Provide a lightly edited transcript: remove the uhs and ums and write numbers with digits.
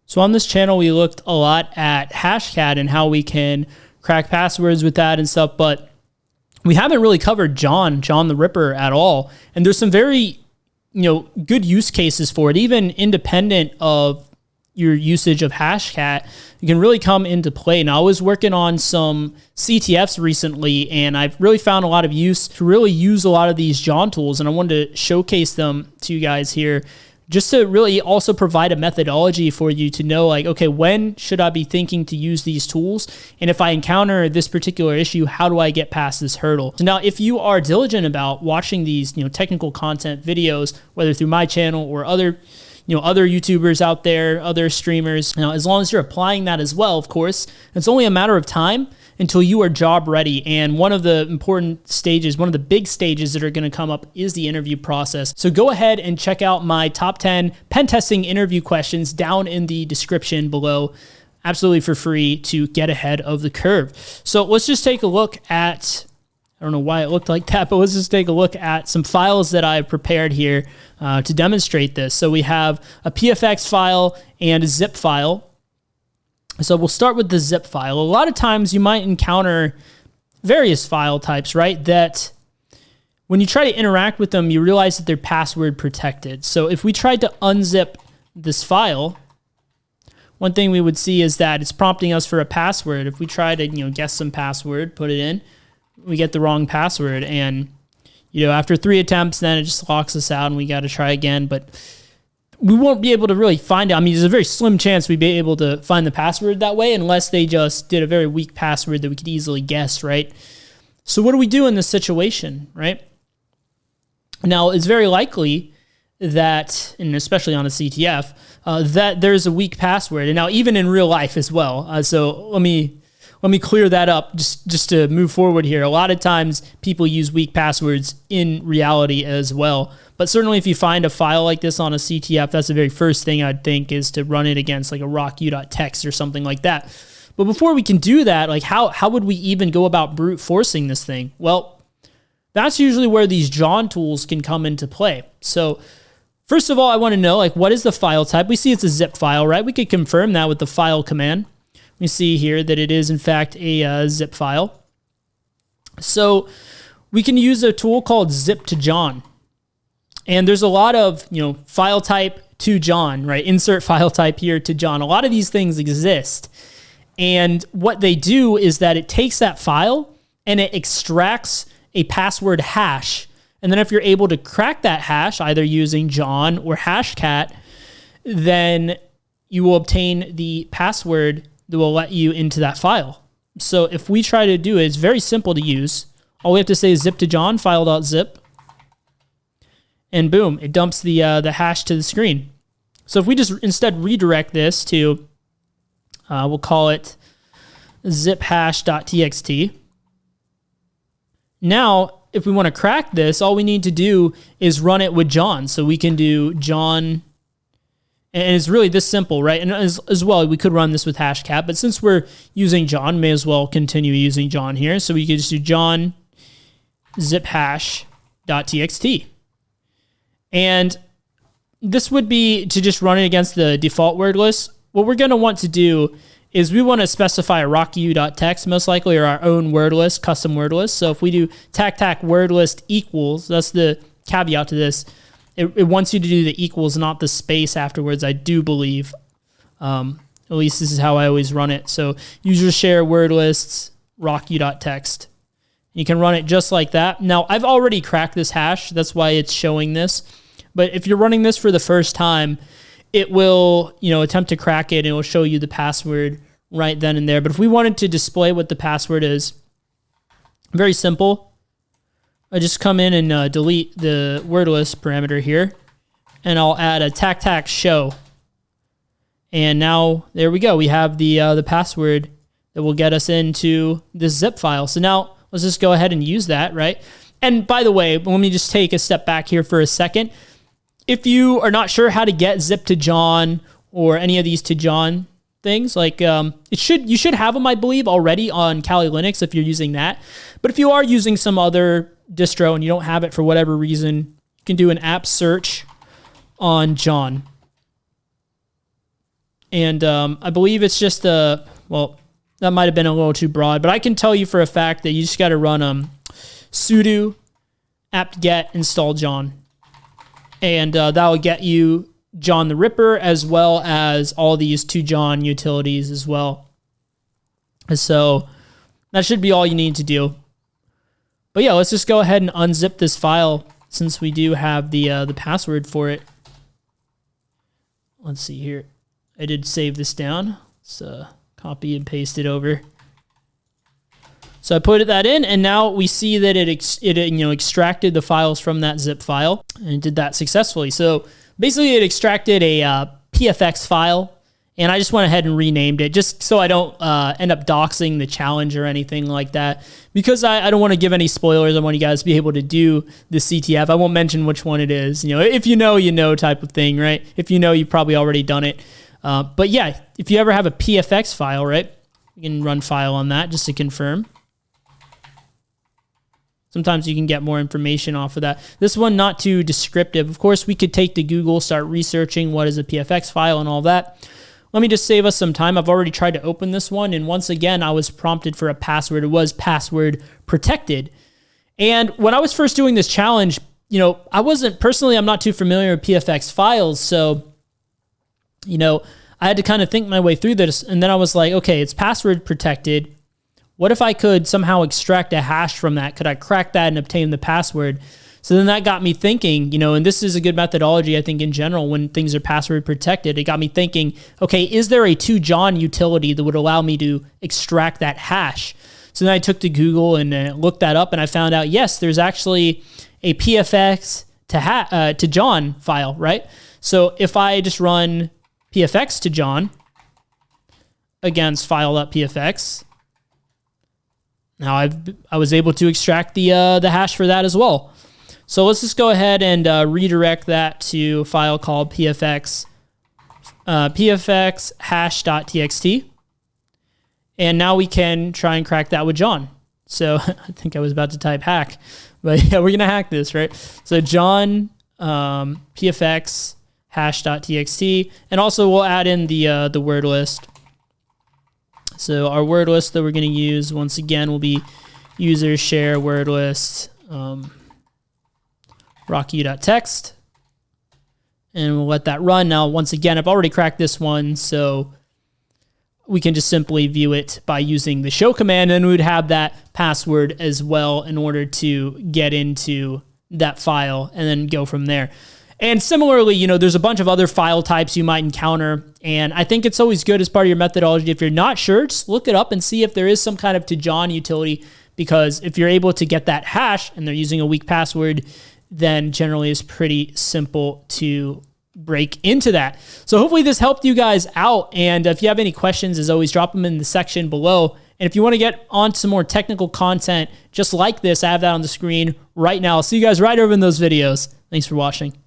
So on this channel, we looked a lot at Hashcat and how we can crack passwords with that and stuff, but we haven't really covered John the Ripper at all. And there's some very, good use cases for it, even independent of your usage of Hashcat. You can really come into play. Now, I was working on some CTFs recently, and I've really found a lot of use to really use a lot of these John tools, and I wanted to showcase them to you guys here, just to really also provide a methodology for you to know, like, okay, when should I be thinking to use these tools? And if I encounter this particular issue, how do I get past this hurdle? So now, if you are diligent about watching these, technical content videos, whether through my channel or other YouTubers out there, other streamers, as long as you're applying that as well, of course, it's only a matter of time until you are job ready. And one of the important stages, one of the big stages that are going to come up is the interview process. So go ahead and check out my top 10 pen testing interview questions down in the description below, absolutely for free, to get ahead of the curve. So let's just take a look at, I don't know why it looked like that, but let's just take a look at some files that I've prepared here to demonstrate this. So we have a PFX file and a zip file. So we'll start with the zip file. A lot of times you might encounter various file types, right, that when you try to interact with them, you realize that they're password protected. So if we tried to unzip this file, one thing we would see is that it's prompting us for a password. If we try to, guess some password, put it in, we get the wrong password. And, after 3 attempts, then it just locks us out and we got to try again. But we won't be able to really find it. I mean, there's a very slim chance we'd be able to find the password that way unless they just did a very weak password that we could easily guess, right? So what do we do in this situation, right? Now, it's very likely that, and especially on a CTF, that there's a weak password. And now even in real life as well. So let me clear that up just to move forward here. A lot of times people use weak passwords in reality as well. But certainly if you find a file like this on a CTF, that's the very first thing I'd think is to run it against like a rocku.txt or something like that. But before we can do that, like how would we even go about brute forcing this thing? Well, that's usually where these John tools can come into play. So first of all, I want to know, like, what is the file type? We see it's a zip file, right? We could confirm that with the file command. We see here that it is in fact a zip file. So we can use a tool called zip to John. And there's a lot of, file type to John, right? Insert file type here to John. A lot of these things exist. And what they do is that it takes that file and it extracts a password hash. And then if you're able to crack that hash, either using John or Hashcat, then you will obtain the password that will let you into that file. So if we try to do it, it's very simple to use. All we have to say is zip to John, file.zip. And boom, it dumps the hash to the screen. So if we just instead redirect this to, we'll call it ziphash.txt. Now, if we want to crack this, all we need to do is run it with John. So we can do John, and it's really this simple, right? And as well, we could run this with Hashcat, but since we're using John, may as well continue using John here. So we could just do John ziphash.txt. And this would be to just run it against the default word list. What we're going to want to do is we want to specify a rocku.txt most likely, or our own word list, custom word list. So if we do tac word list equals, that's the caveat to this. It wants you to do the equals, not the space afterwards, I do believe. At least this is how I always run it. So user share word lists, rocku.txt. You can run it just like that. Now, I've already cracked this hash. That's why it's showing this. But if you're running this for the first time, it will, attempt to crack it, and it will show you the password right then and there. But if we wanted to display what the password is, very simple. I just come in and delete the word list parameter here, and I'll add a tac show. And now, there we go. We have the password that will get us into this zip file. So now, let's just go ahead and use that, right? And by the way, let me just take a step back here for a second. If you are not sure how to get zip to John or any of these to John things, like you should have them, I believe, already on Kali Linux if you're using that. But if you are using some other distro and you don't have it for whatever reason, you can do an app search on John. And I believe it's just well, that might have been a little too broad, but I can tell you for a fact that you just got to run sudo apt-get install John. And that will get you John the Ripper, as well as all these 2John utilities as well. So that should be all you need to do. But yeah, let's just go ahead and unzip this file since we do have the password for it. Let's see here. I did save this down. So copy and paste it over. So I put that in, and now we see that it extracted the files from that zip file, and it did that successfully. So basically, it extracted a PFX file, and I just went ahead and renamed it just so I don't end up doxing the challenge or anything like that, because I don't want to give any spoilers. I want you guys to be able to do the CTF. I won't mention which one it is. If you know type of thing, right? If you know, you've probably already done it. But yeah, if you ever have a PFX file, right, you can run file on that just to confirm. Sometimes you can get more information off of that. This one, not too descriptive. Of course, we could take to Google, start researching what is a PFX file and all that. Let me just save us some time. I've already tried to open this one, and once again, I was prompted for a password. It was password protected. And when I was first doing this challenge, I wasn't, personally, I'm not too familiar with PFX files, so, I had to kind of think my way through this, and then I was like, okay, it's password protected. What if I could somehow extract a hash from that? Could I crack that and obtain the password? So then that got me thinking, and this is a good methodology, I think, in general, when things are password protected. It got me thinking, okay, is there a 2John utility that would allow me to extract that hash? So then I took to Google and looked that up, and I found out, yes, there's actually a PFX to John file, right? So if I just run PFX to John against file.pfx, now I was able to extract the hash for that as well. So let's just go ahead and redirect that to a file called pfx hash.txt. And now we can try and crack that with John. So I think I was about to type hack, but yeah, we're going to hack this, right? So John pfx hash.txt, and also we'll add in the word list. So our word list that we're going to use, once again, will be user share word list rocku.txt. And we'll let that run. Now, once again, I've already cracked this one, so we can just simply view it by using the show command, and we would have that password as well in order to get into that file and then go from there. And similarly, there's a bunch of other file types you might encounter, and I think it's always good as part of your methodology. If you're not sure, just look it up and see if there is some kind of to-John utility, because if you're able to get that hash and they're using a weak password, then generally it's pretty simple to break into that. So hopefully this helped you guys out, and if you have any questions, as always, drop them in the section below. And if you want to get on some more technical content just like this, I have that on the screen right now. I'll see you guys right over in those videos. Thanks for watching.